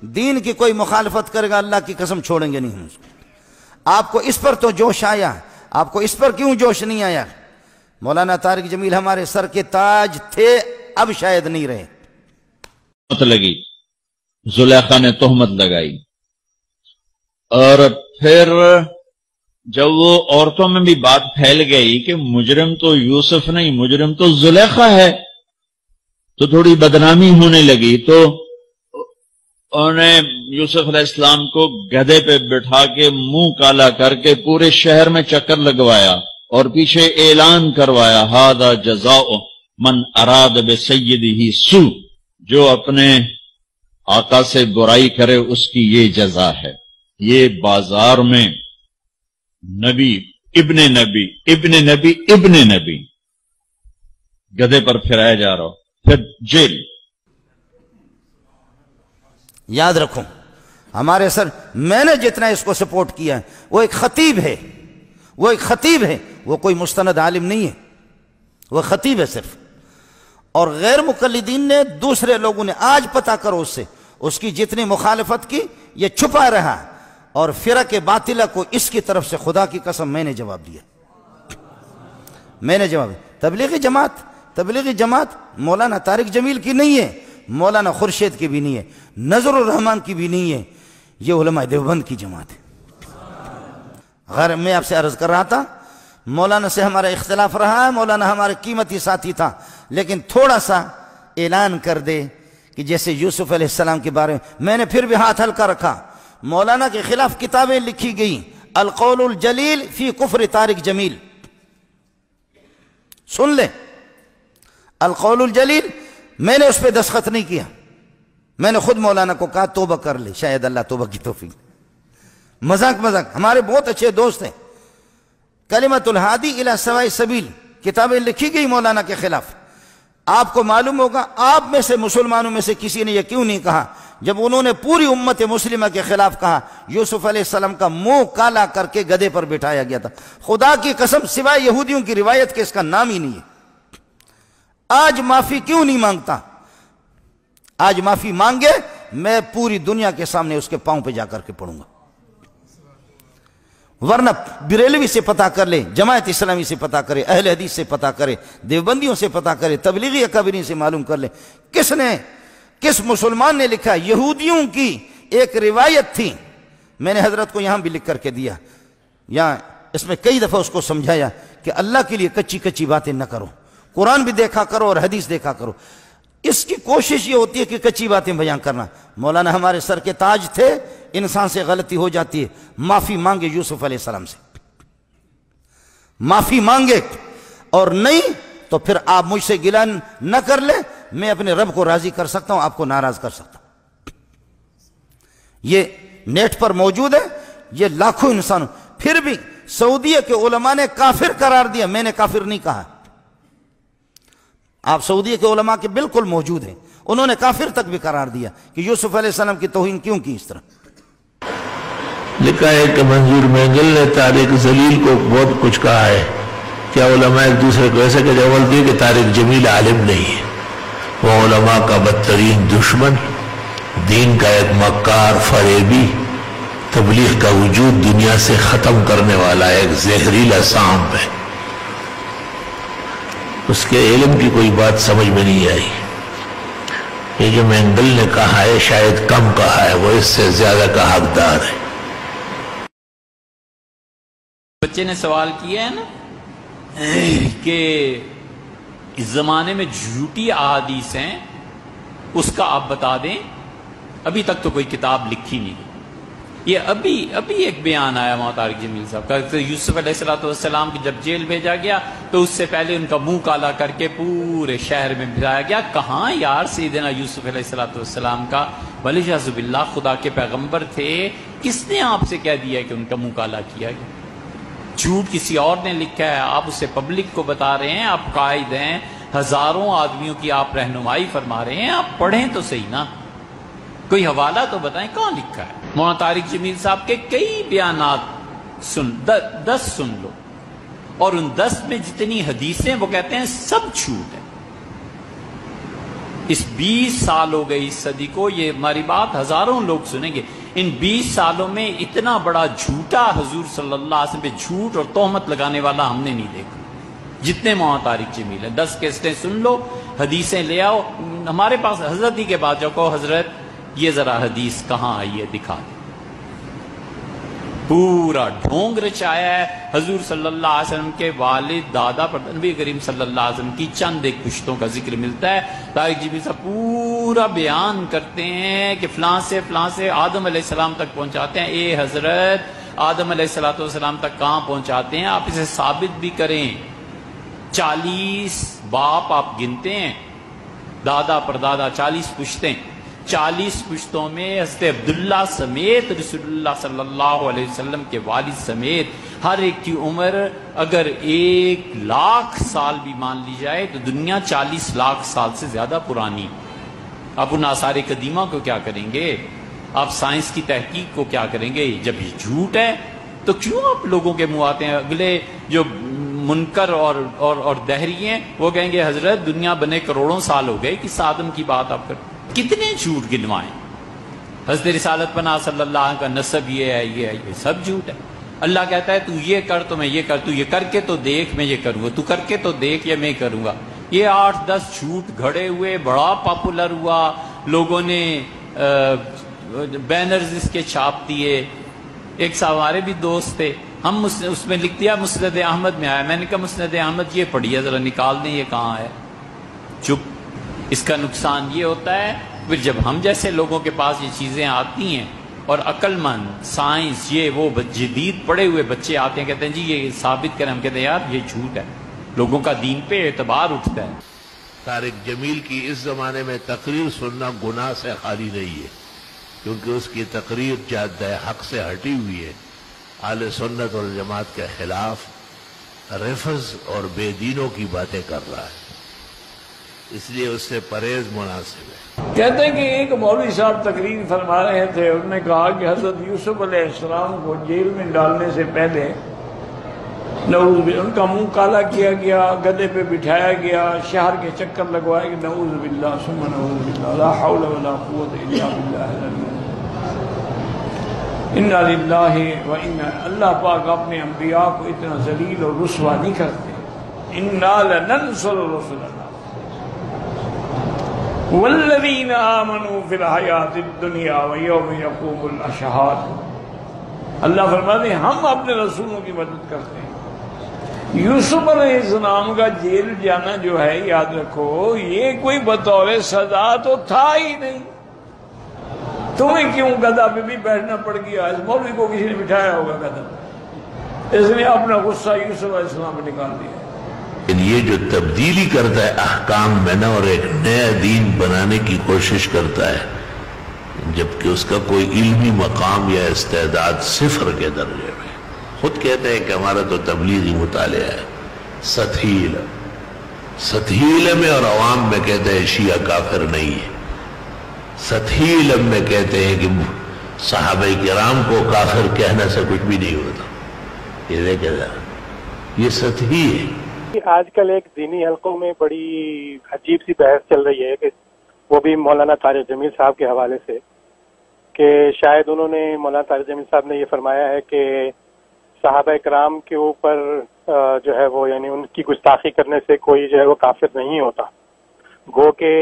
دین کی کوئی مخالفت کرے گا اللہ کی قسم چھوڑیں گے نہیں ہم اس کو۔ آپ کو اس پر تو جوش آیا، آپ کو اس پر کیوں جوش نہیں آیا؟ مولانا طارق جمیل ہمارے سر کے تاج تھے، اب شاید نہیں رہے۔ لگی زلیخا نے تہمت لگائی، اور پھر جب وہ عورتوں میں بھی بات پھیل گئی کہ مجرم تو یوسف نہیں، مجرم تو زلیخا ہے، تو تھوڑی بدنامی ہونے لگی، تو انہوں نے یوسف علیہ السلام کو گدھے پہ بٹھا کے منہ کالا کر کے پورے شہر میں چکر لگوایا اور پیچھے اعلان کروایا ھذا جزاء من اراد بسیدہ سوء، جو اپنے آقا سے برائی کرے اس کی یہ جزا ہے۔ یہ بازار میں نبی ابن نبی ابن نبی ابن نبی گدھے پر پھرایا جا رہا ہو، پھر جیل۔ یاد رکھو ہمارے سر، میں نے جتنا اس کو سپورٹ کیا ہے، وہ ایک خطیب ہے، وہ ایک خطیب ہے، وہ کوئی مستند عالم نہیں ہے، وہ خطیب ہے صرف۔ اور غیر مقلدین نے، دوسرے لوگوں نے، آج پتہ کرو اس سے، اس کی جتنی مخالفت کی یہ چھپا رہا، اور فرق باطلہ کو اس کی طرف سے خدا کی قسم میں نے جواب دیا، میں نے جواب دیا۔ تبلیغی جماعت مولانا طارق جمیل کی نہیں ہے، مولانا خورشید کی بھی نہیں ہے، نظر الرحمان کی بھی نہیں ہے، یہ علماء دیوبند کی جماعت ہے۔ غیر میں آپ سے عرض کر رہا تھا، مولانا سے ہمارا اختلاف رہا ہے، مولانا ہمارے قیمتی ساتھی تھا، لیکن تھوڑا سا اعلان کر دے کہ جیسے یوسف علیہ السلام کے بارے میں نے پھر بھی ہاتھ ہلکا رکھا۔ مولانا کے خلاف کتابیں لکھی گئیں، القول الجلیل فی کفر طارق جمیل، سن لیں، القول الجلیل، میں نے اس پہ دستخط نہیں کیا، میں نے خود مولانا کو کہا توبہ کر لے، شاید اللہ توبہ کی توفیق۔ مذاق ہمارے بہت اچھے دوست ہیں، کلمۃ الہادی الی سواء السبیل کتابیں لکھی گئی مولانا کے خلاف۔ آپ کو معلوم ہوگا، آپ میں سے مسلمانوں میں سے کسی نے یہ کیوں نہیں کہا جب انہوں نے پوری امت مسلمہ کے خلاف کہا یوسف علیہ السلام کا منہ کالا کر کے گدھے پر بٹھایا گیا تھا؟ خدا کی قسم سوائے یہودیوں کی روایت کے اس کا نام ہی نہیں ہے۔ آج معافی کیوں نہیں مانگتا؟ آج معافی مانگے، میں پوری دنیا کے سامنے اس کے پاؤں پہ جا کر کے پڑوں گا، ورنہ بریلوی سے پتہ کر لے، جماعت اسلامی سے پتہ کرے، اہل حدیث سے پتہ کرے، دیوبندیوں سے پتہ کرے، تبلیغی اکابرین سے معلوم کر لے، کس مسلمان نے لکھا؟ یہودیوں کی ایک روایت تھی، میں نے حضرت کو یہاں بھی لکھ کر کے دیا، یہاں اس میں کئی دفعہ اس کو سمجھایا کہ اللہ کے لیے کچی باتیں نہ کرو، قرآن بھی دیکھا کرو اور حدیث دیکھا کرو۔ اس کی کوشش یہ ہوتی ہے کہ کچی باتیں بیان کرنا۔ مولانا ہمارے سر کے تاج تھے، انسان سے غلطی ہو جاتی ہے، معافی مانگے یوسف علیہ السلام سے، معافی مانگے، اور نہیں تو پھر آپ مجھ سے گلہ نہ کر لیں، میں اپنے رب کو راضی کر سکتا ہوں، آپ کو ناراض کر سکتا ہوں۔ یہ نیٹ پر موجود ہے، یہ لاکھوں انسانوں، پھر بھی سعودیہ کے علماء نے کافر قرار دیا، میں نے کافر نہیں کہا۔ آپ سعودیہ کے علماء کے بالکل موجود ہیں، انہوں نے کافر تک بھی قرار دیا کہ یوسف علیہ السلام کی توہین کیوں کی اس طرح۔ لکھا ہے کہ منظور مینگل نے طارق جمیل کو بہت کچھ کہا ہے، کیا علماء ایک دوسرے کو ایسے کہ جواب دیے کہ طارق جمیل عالم نہیں ہے، وہ علماء کا بدترین دشمن، دین کا ایک مکار فریبی، تبلیغ کا وجود دنیا سے ختم کرنے والا ایک زہریلا سانپ ہے۔ اس کے علم کی کوئی بات سمجھ میں نہیں آئی۔ یہ جو مینگل نے کہا ہے شاید کم کہا ہے، وہ اس سے زیادہ کا حقدار ہے۔ بچے نے سوال کیا ہے نا کہ اس زمانے میں جھوٹی احادیث ہیں، اس کا آپ بتا دیں، ابھی تک تو کوئی کتاب لکھی نہیں۔ یہ ابھی ایک بیان آیا مولانا طارق جمیل صاحب کا، یوسف علیہ السلام کی جب جیل بھیجا گیا تو اس سے پہلے ان کا منہ کالا کر کے پورے شہر میں بھجایا گیا۔ کہاں یار سیدنا یوسف علیہ السلام کا والعیاذ باللہ خدا کے پیغمبر تھے، کس نے آپ سے کہہ دیا کہ ان کا منہ کالا کیا گیا؟ جھوٹ کسی اور نے لکھا ہے، آپ اسے پبلک کو بتا رہے ہیں، آپ قائد ہیں، ہزاروں آدمیوں کی آپ رہنمائی فرما رہے ہیں، آپ پڑھیں تو صحیح نا، کوئی حوالہ تو بتائیں کہاں لکھا ہے۔ مولانا طارق جمیل صاحب کے کئی بیانات 10 سن لو، اور ان 10 میں جتنی حدیثیں وہ کہتے ہیں سب جھوٹ ہے، اس 20 سال ہو گئے اس صدی کو، یہ ہماری بات ہزاروں لوگ سنیں گے، ان 20 سالوں میں اتنا بڑا جھوٹا حضور صلی اللہ علیہ وسلم پہ جھوٹ اور تہمت لگانے والا ہم نے نہیں دیکھا، جتنے مولانا طارق جمیل ہیں۔ 10 کیسٹیں سن لو، حدیثیں لے آؤ، ہمارے پاس حضرت ہی کے بعد جاؤ، کہو حضرت یہ ذرا حدیث کہاں آئی ہے دکھا دیں۔ پورا ڈھونگ رچایا ہے حضور صلی اللہ علیہ وسلم کے والد دادا پر نبی کریم صلی اللہ علیہ وسلم کی چند ایک پشتوں کا ذکر ملتا ہے۔ طارق جمیل صاحب پورا بیان کرتے ہیں کہ فلاں سے آدم علیہ السلام تک پہنچاتے ہیں۔ اے حضرت، آدم علیہ السلام تک کہاں پہنچاتے ہیں؟ آپ اسے ثابت بھی کریں۔ 40 باپ آپ گنتے ہیں، دادا پر دادا 40 پشتیں، 40 پشتوں میں حضرت عبداللہ سمیت رسول اللہ صلی اللہ علیہ وسلم کے والد سمیت ہر ایک کی عمر اگر 1,00,000 سال بھی مان لی جائے تو دنیا 40 لاکھ سال سے زیادہ پرانی۔ آپ ان آثار قدیمہ کو کیا کریں گے؟ آپ سائنس کی تحقیق کو کیا کریں گے؟ جب یہ جھوٹ ہے تو کیوں آپ لوگوں کے منہ آتے ہیں؟ اگلے جو منکر اور دہری ہیں وہ کہیں گے حضرت دنیا بنے کروڑوں سال ہو گئے، کس آدم کی بات آپ کرتے؟ کتنے جھوٹ گنوائیں؟ حضرت رسالت پناہ صلی اللہ علیہ وسلم کا نسب یہ ہے، یہ سب جھوٹ ہے۔ اللہ کہتا ہے تو یہ کر تو میں یہ کر، تو یہ کر کے تو دیکھ میں یہ کروں گا، تو کر کے تو دیکھ یہ میں کروں گا۔ یہ 8-10 جھوٹ گھڑے ہوئے بڑا پاپولر ہوا، لوگوں نے بینرز اس کے چھاپ دیے۔ ایک صاحب ہمارے بھی دوست تھے، ہم اس میں لکھ دیا مسند احمد میں آیا، میں نے کہا مسند احمد یہ پڑھیے ذرا نکال دیں یہ کہاں ہے۔ چپ۔ اس کا نقصان یہ ہوتا ہے پھر جب ہم جیسے لوگوں کے پاس یہ چیزیں آتی ہیں اور عقل مند سائنس یہ وہ جدید پڑھے ہوئے بچے آتے ہیں کہتے ہیں جی یہ ثابت کریں، ہم کہتے ہیں یار یہ جھوٹ ہے، لوگوں کا دین پہ اعتبار اٹھتا ہے۔ طارق جمیل کی اس زمانے میں تقریر سننا گناہ سے خالی نہیں ہے، کیونکہ اس کی تقریر جادہ حق سے ہٹی ہوئی ہے، اہل سنت اور جماعت کے خلاف رفض اور بے دینوں کی باتیں کر رہا ہے، اس لیے اس سے پرہیز مناسب ہے۔ کہتے ہیں کہ ایک مولوی صاحب تقریر فرما رہے تھے، انہوں نے کہا کہ حضرت یوسف علیہ السلام کو جیل میں ڈالنے سے پہلے نعوذ باللہ ان کا منہ کالا کیا گیا، گدے پہ بٹھایا گیا، شہر کے چکر لگوائے کہ نعوذ باللہ ثم نعوذ باللہ لا حول ولا قوت الا باللہ انا للہ و انا۔ اللہ پاک اپنے انبیاء کو اتنا ذلیل اور رسوا نہیں کرتے۔ انا لننصر رسلنا والذین آمنوا فی الحیات الدنیا ویوم یقوم الاشہاد۔ اللہ فرماتے ہیں ہم اپنے رسولوں کی مدد کرتے ہیں۔ یوسف علیہ السلام کا جیل جانا جو ہے یاد رکھو یہ کوئی بطور سزا تو تھا ہی نہیں، تمہیں کیوں گدھا پہ بھی بیٹھنا پڑ گیا؟ اس مولوی کو کسی نے بٹھایا ہوگا گدھا پہ، اس نے اپنا غصہ یوسف علیہ السلام پہ نکال دیا۔ یہ جو تبدیلی کرتا ہے احکام میں نا اور ایک نیا دین بنانے کی کوشش کرتا ہے، جبکہ اس کا کوئی علمی مقام یا استعداد صفر کے درجے میں، خود کہتے ہیں کہ ہمارا تو تبلیغی مطالعہ ہے، سطحی علم میں اور عوام میں کہتے ہیں شیعہ کافر نہیں ہے، سطحی علم میں کہتے ہیں کہ صحابہ کرام کو کافر کہنے سے کچھ بھی نہیں ہوتا۔ یہ دیکھیں ذرا، یہ سطحی ہے۔ آج کل ایک دینی حلقوں میں بڑی عجیب سی بحث چل رہی ہے کہ وہ بھی مولانا طارق جمیل صاحب کے حوالے سے، کہ شاید انہوں نے مولانا طارق جمیل صاحب نے یہ فرمایا ہے کہ صحابہ کرام کے اوپر جو ہے وہ یعنی ان کی گستاخی کرنے سے کوئی جو ہے وہ کافر نہیں ہوتا، گو کہ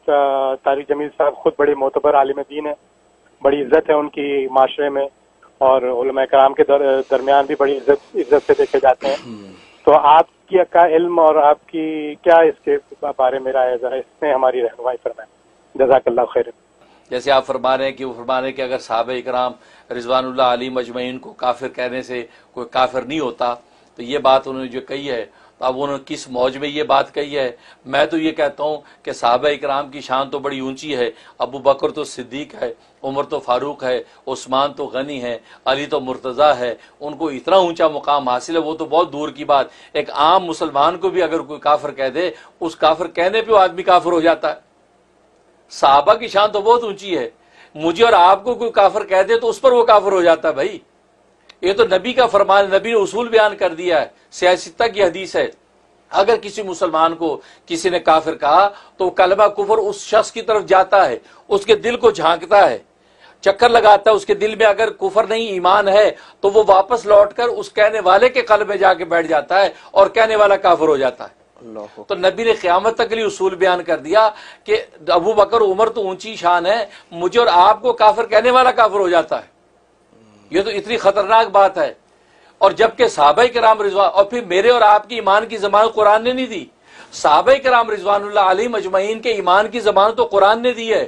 طارق جمیل صاحب خود بڑے معتبر عالم دین ہیں، بڑی عزت ہے ان کی معاشرے میں، اور علماء کرام کے درمیان بھی بڑی عزت سے دیکھے جاتے ہیں۔ تو آپ کا علم اور آپ کی کیا اس کے بارے میں رائے ہے؟ ذرا اس میں ہماری رہنمائی فرمائیں، جزاک اللہ خیر۔ جیسے آپ فرما رہے ہیں کہ وہ فرما رہے ہیں کہ اگر صحابہ اکرام رضوان اللہ علیہم اجمعین کو کافر کہنے سے کوئی کافر نہیں ہوتا، تو یہ بات انہوں نے جو کہی ہے تو اب انہوں نے کس موج میں یہ بات کہی ہے؟ میں تو یہ کہتا ہوں کہ صحابہ اکرام کی شان تو بڑی اونچی ہے، ابو بکر تو صدیق ہے، عمر تو فاروق ہے، عثمان تو غنی ہے، علی تو مرتضیٰ ہے، ان کو اتنا اونچا مقام حاصل ہے، وہ تو بہت دور کی بات۔ ایک عام مسلمان کو بھی اگر کوئی کافر کہہ دے، اس کافر کہنے پہ وہ آدمی کافر ہو جاتا ہے۔ صحابہ کی شان تو بہت اونچی ہے، مجھے اور آپ کو کوئی کافر کہہ دے تو اس پر وہ کافر ہو جاتا ہے۔ بھائی یہ تو نبی کا فرمان، نبی نے اصول بیان کر دیا ہے، سیاستہ کی حدیث ہے۔ اگر کسی مسلمان کو کسی نے کافر کہا تو کلمہ کفر اس شخص کی طرف جاتا ہے، اس کے دل کو جھانکتا ہے، چکر لگاتا ہے، اس کے دل میں اگر کفر نہیں ایمان ہے تو وہ واپس لوٹ کر اس کہنے والے کے قلب میں جا کے بیٹھ جاتا ہے اور کہنے والا کافر ہو جاتا ہے۔ تو نبی نے قیامت تک کے لیے اصول بیان کر دیا کہ ابو بکر عمر تو اونچی شان ہے، مجھے اور آپ کو کافر کہنے والا کافر ہو جاتا ہے، یہ تو اتنی خطرناک بات ہے۔ اور جبکہ صحابہ کرام رضوان، اور پھر میرے اور آپ کی ایمان کی ضمانت قرآن نے نہیں دی، صحابہ کرام رضوان اللہ علیہم اجمعین کے ایمان کی ضمانت تو قرآن نے دی ہے،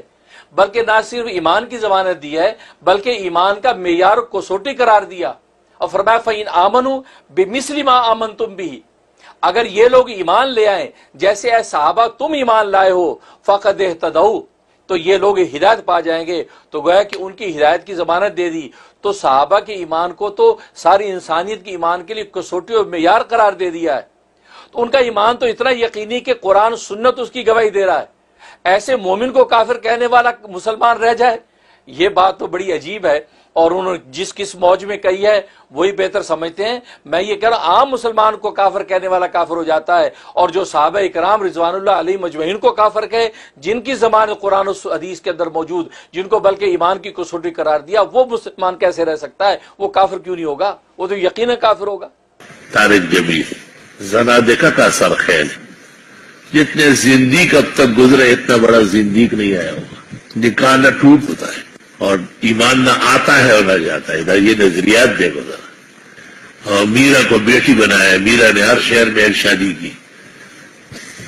بلکہ نہ صرف ایمان کی ضمانت دی ہے بلکہ ایمان کا معیار کوسوٹی قرار دیا، اور فرمایا فَإِنْ آمَنُوا بِمِثْلِ مَا آمَنْتُمْ بِهِ، اگر یہ لوگ ایمان لے آئیں جیسے اے صحابہ تم ایمان لائے ہو فَقَدْ اهْتَدَوْا، تو یہ لوگ ہدایت پا جائیں گے۔ تو گویا کہ ان کی ہدایت کی ضمانت دے دی، تو صحابہ کے ایمان کو تو ساری انسانیت کے ایمان کے لیے کسوٹی اور معیار قرار دے دیا ہے۔ تو ان کا ایمان تو اتنا یقینی کہ قرآن سنت اس کی گواہی دے رہا ہے، ایسے مومن کو کافر کہنے والا مسلمان رہ جائے، یہ بات تو بڑی عجیب ہے۔ اور انہوں نے کس موج میں کہی ہے وہی بہتر سمجھتے ہیں۔ میں یہ کہہ رہا ہوں عام مسلمان کو کافر کہنے والا کافر ہو جاتا ہے، اور جو صحابہ اکرام رضوان اللہ علیہم اجمعین کو کافر کہے، جن کی زبان قرآن و حدیث کے اندر موجود، جن کو بلکہ ایمان کی کسوٹی قرار دیا، وہ مسلمان کیسے رہ سکتا ہے؟ وہ کافر کیوں نہیں ہوگا؟ وہ تو یقینا کافر ہوگا۔ طارق جمیل زنادقہ کا سرخیل، جتنے زندیق اب تک گزرے اتنا بڑا زندیق نہیں آیا ہوگا۔ نکاح نہ ٹوٹ ہوتا ہے اور ایمان نہ آتا ہے اور نہ جاتا ہے۔ ادھر یہ نظریات دیکھو ذرا۔ اور میرا کو بیٹی بنایا، میرا نے ہر شہر میں ایک شادی کی،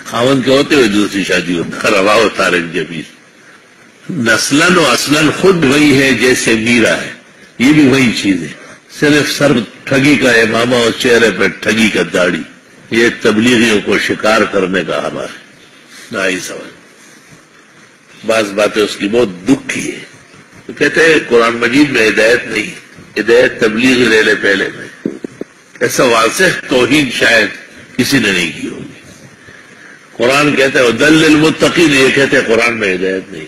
خاوند کے ہوتے ہوئے دوسری شادی ہوتا۔ روا و طارق جمیل نسلاً و اصلاً خود وہی ہے جیسے میرا ہے، یہ بھی وہی چیز ہے، صرف سر ٹھگی کا امامہ اور چہرے پہ ٹھگی کا داڑھی۔ یہ تبلیغیوں کو شکار کرنے کا ہمارا ہے، نہ ہی سمجھ۔ بعض باتیں اس کی بہت دکھ کی ہے، تو کہتے ہیں قرآن مجید میں ہدایت نہیں، ہدایت تبلیغ لے لے پہلے میں۔ ایسا واضح توہین شاید کسی نے نہیں کی ہوگی۔ قرآن کہتا ہے ہدی للمتقین، یہ کہتے ہیں قرآن میں ہدایت نہیں۔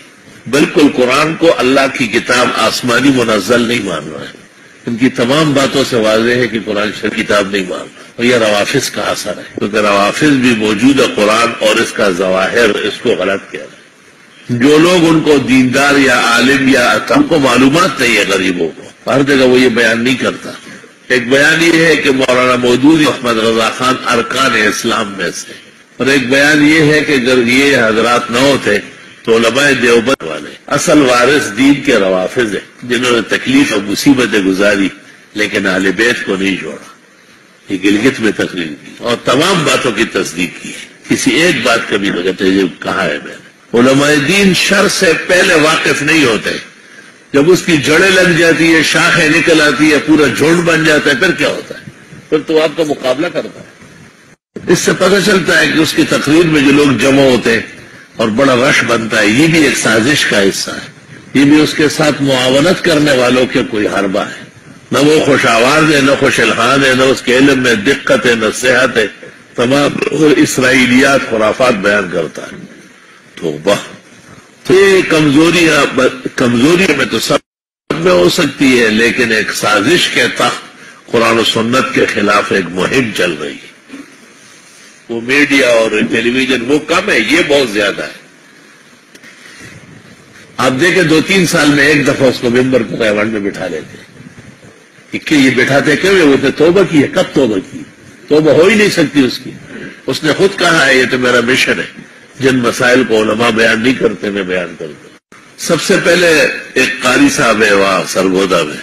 بالکل قرآن کو اللہ کی کتاب آسمانی منزل نہیں مان رہا ہے، ان کی تمام باتوں سے واضح ہے کہ قرآن شریف کتاب نہیں مان رہا، اور یہ روافظ کا اثر ہے، کیونکہ روافظ بھی موجودہ قرآن اور اس کا ظواہر اس کو غلط کہہ رہے ہیں۔ جو لوگ ان کو دیندار یا عالم یا ہم کو معلومات نہیں ہے غریبوں کو، ہر جگہ وہ یہ بیان نہیں کرتا۔ ایک بیان یہ ہے کہ مولانا مودودی احمد رضا خان ارکان اسلام میں سے، اور ایک بیان یہ ہے کہ اگر یہ حضرات نہ ہوتے تو علماء دیوبند والے اصل وارث دین کے روافظ ہیں، جنہوں نے تکلیف اور مصیبتیں گزاری لیکن اہل بیت کو نہیں چھوڑا۔ یہ گلگت میں تقریر کی اور تمام باتوں کی تصدیق کی، کسی ایک بات کبھی نہ کہتے یہ کہا ہے میں نے۔ علماء دین شر سے پہلے واقف نہیں ہوتے، جب اس کی جڑیں لگ جاتی ہے، شاخیں نکل آتی ہے، پورا جھنڈ بن جاتا ہے، پھر کیا ہوتا ہے؟ پھر تو آپ کا مقابلہ کرتا ہے۔ اس سے پتہ چلتا ہے کہ اس کی تقریر میں جو لوگ جمع ہوتے ہیں اور بڑا رش بنتا ہے، یہ بھی ایک سازش کا حصہ ہے، یہ بھی اس کے ساتھ معاونت کرنے والوں کے کوئی حربہ ہے۔ نہ وہ خوش آواز ہے، نہ خوش الحان ہے، نہ اس کے علم میں دقت ہے، نہ صحت ہے، تمام اسرائیلیات خرافات بیان کرتا ہے۔ توبہ! تو یہ کمزوری میں تو سب میں ہو سکتی ہے، لیکن ایک سازش کے تحت قرآن و سنت کے خلاف ایک مہم چل رہی ہے۔ وہ میڈیا اور ٹیلی ویژن وہ کم ہے، یہ بہت زیادہ ہے۔ آپ دیکھیں 2-3 سال میں ایک دفعہ اس کو ممبر کو ایوانٹ میں بٹھا لیتے، کہ یہ بٹھاتے کیوں؟ وہ تو توبہ کی ہے۔ کب توبہ کی؟ توبہ ہو ہی نہیں سکتی اس کی۔ اس نے خود کہا ہے یہ تو میرا مشن ہے، جن مسائل کو علماء بیان نہیں کرتے میں بیان کرتا ہوں۔ سب سے پہلے ایک قاری صاحب ہے وہاں سرگودا میں،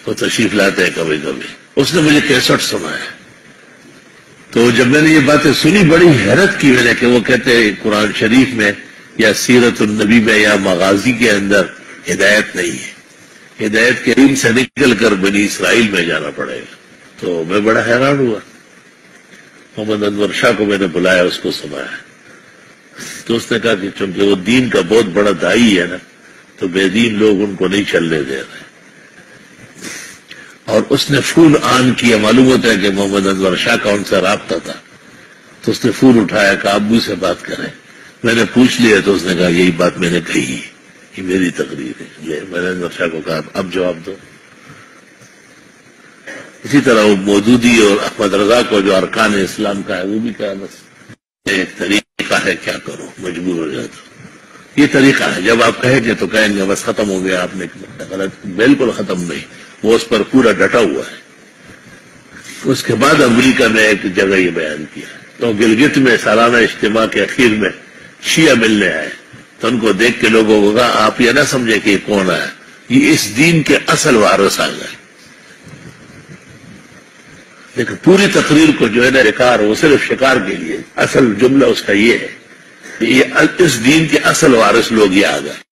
وہ تشریف لاتے ہیں کبھی کبھی، اس نے مجھے کیسٹ سنایا، تو جب میں نے یہ باتیں سنی بڑی حیرت کی میں نے، کہ وہ کہتے ہیں قرآن شریف میں یا سیرت النبی میں یا مغازی کے اندر ہدایت نہیں ہے، ہدایت کے علم سے نکل کر بنی اسرائیل میں جانا پڑے گا۔ تو میں بڑا حیران ہوا۔ محمد انور شاہ کو میں نے بلایا، اس کو سنایا، تو اس نے کہا کہ چونکہ وہ دین کا بہت بڑا دائی ہے نا، تو بے دین لوگ ان کو نہیں چلنے دے رہے۔ اور اس نے فون آن کیا، معلوم ہوتا ہے کہ محمد انور شاہ کا ان سے رابطہ تھا، تو اس نے فون اٹھایا کہ ابو سے بات کریں۔ میں نے پوچھ لیا تو اس نے کہا یہی بات میں نے کہی، یہ میری تقریر ہے۔ یہ میں نے انور شاہ کو کہا اب جواب دو۔ اسی طرح وہ مودودی اور احمد رضا کو جو ارکان اسلام کا ہے وہ بھی کہا بس ایک طریقہ ہے، کیا کرو مجبور ہو جاتا. یہ طریقہ ہے، جب آپ کہیں گے تو کہیں گے بس ختم ہو گیا، آپ نے غلط. بالکل ختم نہیں، وہ اس پر پورا ڈٹا ہوا ہے. اس کے بعد امریکہ نے ایک جگہ یہ بیان کیا تو گلگت میں سالانہ اجتماع کے اخیر میں شیعہ ملنے آئے تو ان کو دیکھ کے لوگوں کو کہا آپ یہ نہ سمجھے کہ یہ کون ہے، یہ اس دین کے اصل وارث آ گئے. لیکن پوری تقریر کو جو ہے نا شکار، وہ صرف شکار کے لیے، اصل جملہ اس کا یہ ہے کہ یہ اس دین کے اصل وارث لوگ یہ آ گئے.